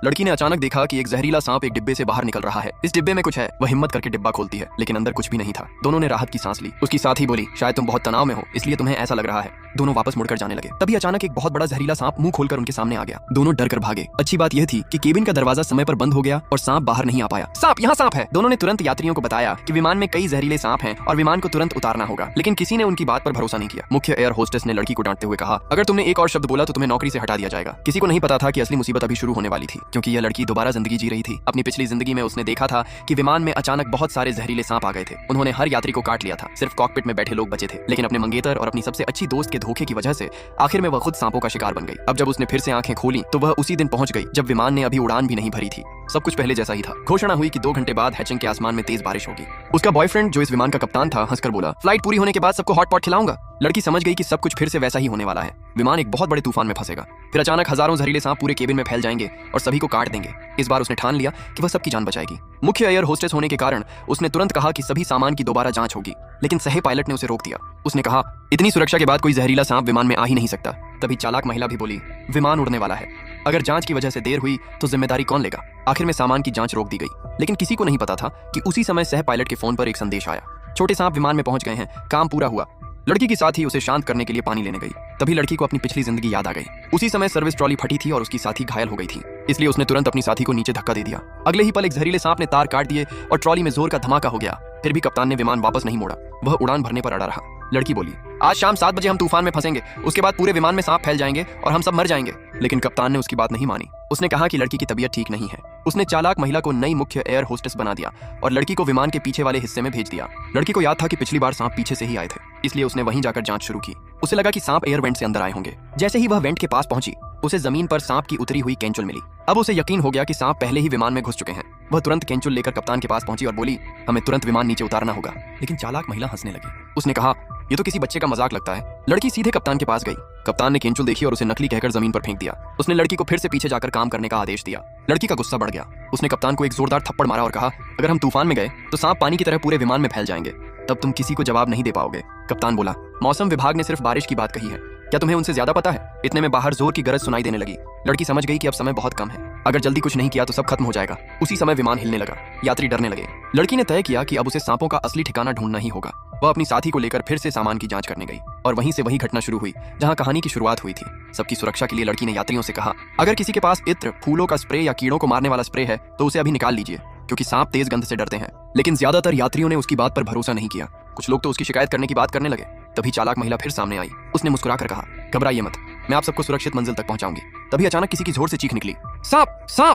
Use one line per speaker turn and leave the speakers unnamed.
लड़की ने अचानक देखा कि एक जहरीला सांप एक डिब्बे से बाहर निकल रहा है। इस डिब्बे में कुछ है। वह हिम्मत करके डिब्बा खोलती है, लेकिन अंदर कुछ भी नहीं था। दोनों ने राहत की सांस ली। उसकी साथी बोली, शायद तुम बहुत तनाव में हो, इसलिए तुम्हें ऐसा लग रहा है। दोनों वापस मुड़कर जाने लगे। तभी अचानक एक बहुत बड़ा जहरीला सांप मुंह खोलकर उनके सामने आ गया। दोनों डर कर भागे। अच्छी बात यह थी कि केबिन का दरवाजा समय पर बंद हो गया और सांप बाहर नहीं आ पाया। सांप, यहाँ सांप है। दोनों ने तुरंत यात्रियों को बताया कि विमान में कई जहरीले सांप हैं और विमान को तुरंत उतारना होगा, लेकिन किसी ने उनकी बात पर भरोसा नहीं किया। मुख्य एयर होस्टेस ने लड़की को डांटते हुए कहा, अगर तुमने एक और शब्द बोला तो तुम्हें नौकरी से हटा दिया जाएगा। किसी को नहीं पता था कि असली मुसीबत अभी शुरू होने वाली थी, क्योंकि यह लड़की दोबारा जिंदगी जी रही थी। अपनी पिछली जिंदगी में उसने देखा था कि विमान में अचानक बहुत सारे जहरीले सांप आ गए थे। उन्होंने हर यात्री को काट लिया था। सिर्फ कॉकपिट में बैठे लोग बचे थे, लेकिन अपने मंगेतर और अपनी सबसे अच्छी दोस्त के धोखे की वजह से आखिर में वह खुद सांपों का शिकार बन गई। अब जब उसने फिर से आंखें खोली तो वह उसी दिन पहुंच गई जब विमान ने अभी उड़ान भी नहीं भरी थी। सब कुछ पहले जैसा ही था। घोषणा हुई कि 2 घंटे बाद हैचिंग के आसमान में तेज बारिश होगी। उसका बॉयफ्रेंड जो इस विमान का कप्तान था हंसकर बोला, फ्लाइट पूरी होने के बाद सबको हॉट पॉट खिलाऊंगा। लड़की समझ गई कि सब कुछ फिर से वैसा ही होने वाला है। विमान एक बहुत बड़े तूफान में फंसेगा। फिर अचानक हजारों जहरीले सांप पूरे केबिन में फैल जाएंगे और सभी को काट देंगे। इस बार उसने ठान लिया कि वह सबकी जान बचाएगी। मुख्य एयर होस्टेस होने के कारण उसने तुरंत कहा कि सभी सामान की दोबारा जांच होगी, लेकिन सह पायलट ने उसे रोक दिया। उसने कहा, इतनी सुरक्षा के बाद कोई जहरीला सांप विमान में आ ही नहीं सकता। तभी चालाक महिला भी बोली, विमान उड़ने वाला है। अगर जांच की वजह से देर हुई तो जिम्मेदारी कौन लेगा। आखिर में सामान की जांच रोक दी गई, लेकिन किसी को नहीं पता था कि उसी समय सह पायलट के फोन पर एक संदेश आया, छोटे सांप विमान में पहुंच गए हैं, काम पूरा हुआ। लड़की के साथ ही उसे शांत करने के लिए पानी लेने गई। तभी लड़की को अपनी पिछली जिंदगी याद आ गई। उसी समय सर्विस ट्रॉली फटी थी और उसकी साथी घायल हो गई थी, इसलिए उसने तुरंत अपनी साथी को नीचे धक्का दे दिया। अगले ही पल एक जहरीले सांप ने तार काट दिए और ट्रॉली में जोर का धमाका हो गया। फिर भी कप्तान ने विमान वापस नहीं मोड़ा। वह उड़ान भरने पर अड़ा रहा। लड़की बोली, आज शाम 7 बजे हम तूफान में फंसेंगे, उसके बाद पूरे विमान में सांप फैल जाएंगे और हम सब मर जाएंगे। लेकिन कप्तान ने उसकी बात नहीं मानी। उसने कहा कि लड़की की तबीयत ठीक नहीं है। उसने चालाक महिला को नई मुख्य एयर होस्टेस बना दिया और लड़की को विमान के पीछे वाले हिस्से में भेज दिया। लड़की को याद था कि पिछली बार सांप पीछे से ही आए थे, इसलिए उसने वहीं जाकर जांच शुरू की। उसे लगा कि सांप एयर वेंट से अंदर आए होंगे। जैसे ही वह वेंट के पास पहुंची, उसे जमीन पर सांप की उतरी हुई केंचुल मिली। अब उसे यकीन हो गया कि सांप पहले ही विमान में घुस चुके हैं। वह तुरंत केंचुल लेकर कप्तान के पास पहुंची और बोली, हमें तुरंत विमान नीचे उतारना होगा। लेकिन चालाक महिला हंसने लगी। उसने कहा, ये तो किसी बच्चे का मजाक लगता है। लड़की सीधे कप्तान के पास गई। कप्तान ने केंचुल देखी और उसे नकली कहकर जमीन पर फेंक दिया। उसने लड़की को फिर से पीछे जाकर काम करने का आदेश दिया। लड़की का गुस्सा बढ़ गया। उसने कप्तान को एक जोरदार थप्पड़ मारा और कहा, अगर हम तूफान में गए तो सांप पानी की तरह पूरे विमान में फैल जाएंगे, तब तुम किसी को जवाब नहीं दे पाओगे। कप्तान बोला, मौसम विभाग ने सिर्फ बारिश की बात कही है, क्या तुम्हें उनसे ज्यादा पता है। इतने में बाहर जोर की गरज सुनाई देने लगी। लड़की समझ गई कि अब समय बहुत कम है। अगर जल्दी कुछ नहीं किया तो सब खत्म हो जाएगा। उसी समय विमान हिलने लगा। यात्री डरने लगे। लड़की ने तय किया कि अब उसे सांपों का असली ठिकाना ढूंढना ही होगा। वह अपनी साथी को लेकर फिर से सामान की जांच करने गई और वहीं से वही घटना शुरू हुई जहां कहानी की शुरुआत हुई थी। सबकी सुरक्षा के लिए लड़की ने यात्रियों से कहा, अगर किसी के पास इत्र, फूलों का स्प्रे या कीड़ों को मारने वाला स्प्रे है तो उसे अभी निकाल लीजिए, क्योंकि सांप तेज गंध से डरते हैं। लेकिन ज्यादातर यात्रियों ने उसकी बात पर भरोसा नहीं किया। कुछ लोग तो उसकी शिकायत करने की बात करने लगे। तभी चालाक महिला फिर सामने आई। उसने मुस्कुराकर कहा, घबराइए मत, मैं आप सबको सुरक्षित मंजिल तक पहुंचाऊंगी। तभी अचानक किसी की जोर से चीख निकली, सांप, सांप।